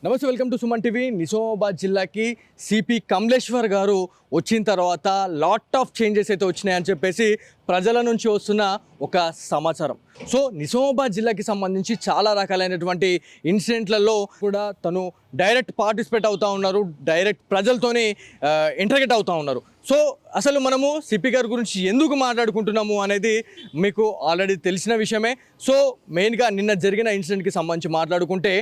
నమస్తే, welcome to Suman TV. Nizamabad జిల్లాకి CP Kamleshwar గారు వచ్చిన తర్వాత లాట్ ఆఫ్ చేంజెస్ అయితే వచ్చినాయని చెప్పేసి ప్రజల నుంచి వస్తున్న ఒక సమాచారం. సో నిజామాబాద్ జిల్లాకి సంబంధించి చాలా రకాలైనటువంటి ఇన్సిడెంట్లలో కూడా తను డైరెక్ట్ పార్టిసిపేట్ అవుతూ ఉన్నారు, డైరెక్ట్ ప్రజలతోనే ఇంటర్గేట్ అవుతూ ఉన్నారు. సో అసలు మనము సిపి గారి గురించి ఎందుకు మాట్లాడుకుంటున్నాము అనేది మీకు ఆల్రెడీ తెలిసిన విషయమే. సో మెయిన్గా నిన్న జరిగిన ఇన్సిడెంట్కి సంబంధించి మాట్లాడుకుంటే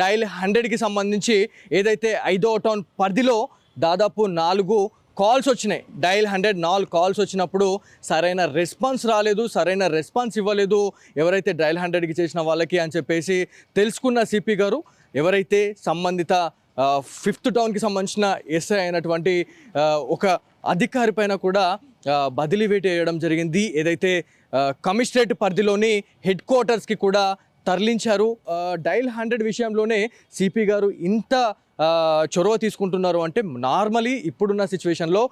డైల్ 100కి సంబంధించి ఏదైతే 5వ టౌన్ పరిధిలో దాదాపు 4 కాల్స్ వచ్చినాయి. డైల్ 100 4 కాల్స్ వచ్చినప్పుడు సరైన రెస్పాన్స్ రాలేదు, సరైన రెస్పాన్స్ ఇవ్వలేదు ఎవరైతే డైల్ 100కి చేసిన వాళ్ళకి అని చెప్పేసి తెలుసుకున్న సిపి గారు ఎవరైతే సంబంధిత 5th టౌన్కి సంబంధించిన ఎస్ఐ అయినటువంటి ఒక అధికారి పైన కూడా బదిలీ వేటు వేయడం జరిగింది. ఏదైతే కమిషనరేట్ పరిధిలోని హెడ్ క్వార్టర్స్కి కూడా తరలించారు. డైల్ 100 విషయంలోనే సిపి గారు ఇంత చొరవ తీసుకుంటున్నారు అంటే నార్మలీ ఇప్పుడున్న సిచ్యువేషన్లో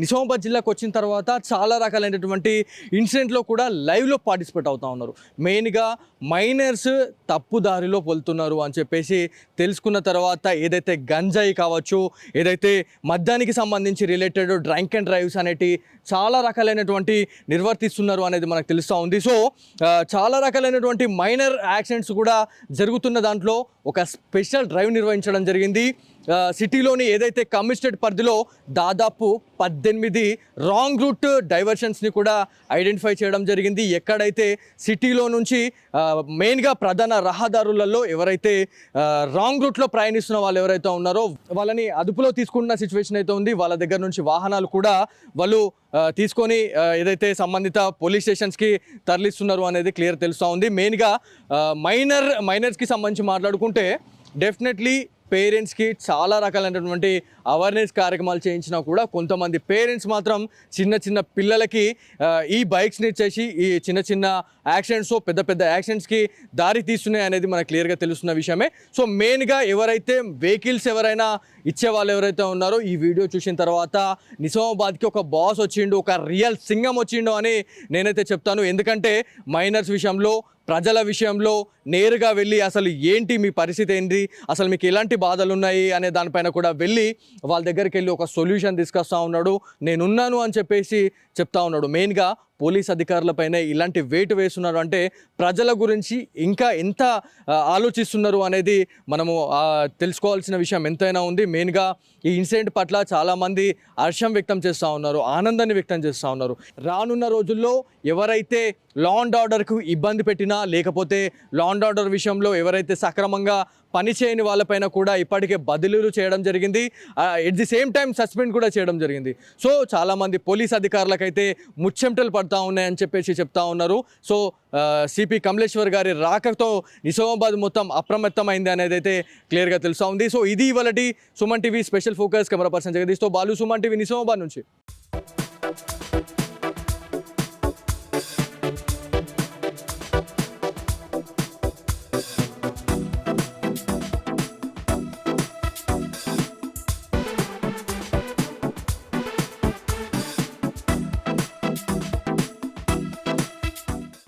నిజామాబాద్ జిల్లాకు వచ్చిన తర్వాత చాలా రకాలైనటువంటి ఇన్సిడెంట్లో కూడా లైవ్లో పార్టిసిపేట్ అవుతూ ఉన్నారు. మెయిన్గా మైనర్స్ తప్పుదారిలో వెళ్తున్నారు అని చెప్పేసి తెలుసుకున్న తర్వాత ఏదైతే గంజాయి కావచ్చు, ఏదైతే మద్యానికి సంబంధించి రిలేటెడ్ డ్రంక్ అండ్ డ్రైవ్స్ అనేటి చాలా రకాలైనటువంటి నిర్వర్తిస్తున్నారు అనేది మనకు తెలుస్తూ ఉంది. సో చాలా రకాలైనటువంటి మైనర్ యాక్సిడెంట్స్ కూడా జరుగుతున్న దాంట్లో ఒక స్పెషల్ డ్రైవ్ నిర్వహించడం జరిగింది. సిటీలోని ఏదైతే కమిషనరేట్ పరిధిలో దాదాపు 18 రాంగ్ రూట్ డైవర్షన్స్ని కూడా ఐడెంటిఫై చేయడం జరిగింది. ఎక్కడైతే సిటీలో నుంచి మెయిన్గా ప్రధాన రహదారులలో ఎవరైతే రాంగ్ రూట్లో ప్రయాణిస్తున్న వాళ్ళు ఎవరైతే ఉన్నారో వాళ్ళని అదుపులో తీసుకుంటున్న సిచ్యువేషన్ అయితే ఉంది. వాళ్ళ దగ్గర నుంచి వాహనాలు కూడా వాళ్ళు తీసుకొని ఏదైతే సంబంధిత పోలీస్ స్టేషన్స్కి తరలిస్తున్నారు అనేది క్లియర్ తెలుస్తూ ఉంది. మెయిన్గా మైనర్స్కి సంబంధించి మాట్లాడుకుంటే డెఫినెట్లీ పేరెంట్స్కి చాలా రకాలైనటువంటి అవేర్నెస్ కార్యక్రమాలు చేయించినా కూడా కొంతమంది పేరెంట్స్ మాత్రం చిన్న పిల్లలకి ఈ బైక్స్ని ఇచ్చేసి ఈ చిన్న యాక్సిడెంట్స్ పెద్ద యాక్సిడెంట్స్కి దారి తీస్తున్నాయి అనేది మనకు క్లియర్గా తెలుస్తున్న విషయమే. సో మెయిన్గా ఎవరైతే వెహికల్స్ ఎవరైనా ఇచ్చే వాళ్ళు ఎవరైతే ఉన్నారో ఈ వీడియో చూసిన తర్వాత నిజామాబాద్కి ఒక బాస్ వచ్చిండు, ఒక రియల్ సింగం వచ్చిండు అని నేనైతే చెప్తాను. ఎందుకంటే మైనర్స్ విషయంలో, ప్రజల విషయంలో నేరుగా వెళ్ళి అసలు ఏంటి మీ పరిస్థితి ఏంటి, అసలు మీకు ఎలాంటి బాధలు ఉన్నాయి అనే దానిపైన కూడా వెళ్ళి వాళ్ళ దగ్గరికి వెళ్ళి ఒక సొల్యూషన్ తీసుకొస్తా ఉన్నాడు. నేనున్నాను అని చెప్పేసి చెప్తా ఉన్నాడు. మెయిన్గా పోలీస్ అధికారులపైన ఇలాంటి వేటు వేస్తున్నారు అంటే ప్రజల గురించి ఇంకా ఎంత ఆలోచిస్తున్నారు అనేది మనము తెలుసుకోవాల్సిన విషయం ఎంతైనా ఉంది. మెయిన్గా ఈ ఇన్సిడెంట్ పట్ల చాలామంది హర్షం వ్యక్తం చేస్తూ ఉన్నారు, ఆనందాన్ని వ్యక్తం చేస్తూ ఉన్నారు. రానున్న రోజుల్లో ఎవరైతే లా అండ్ ఆర్డర్కు ఇబ్బంది పెట్టినా, లేకపోతే లా అండ్ ఆర్డర్ విషయంలో ఎవరైతే సక్రమంగా పనిచేయని వాళ్ళపైన కూడా ఇప్పటికే బదిలీలు చేయడం జరిగింది. At the same time suspend కూడా చేయడం జరిగింది. సో చాలామంది పోలీస్ అధికారులకైతే ముచ్చెమటలు పడుతూ ఉన్నాయని చెప్పేసి చెప్తా ఉన్నారు. సో సిపి కమలేశ్వర్ గారి రాకతో నిజామాబాద్ మొత్తం అప్రమత్తమైంది అనేది అయితే క్లియర్గా తెలుస్తూ ఉంది. సో ఇది ఇవాళటి Suman TV special focus. Camera person జగదీష్తో బాలు, సుమన్ టీవీ నిజామాబాద్ నుంచి.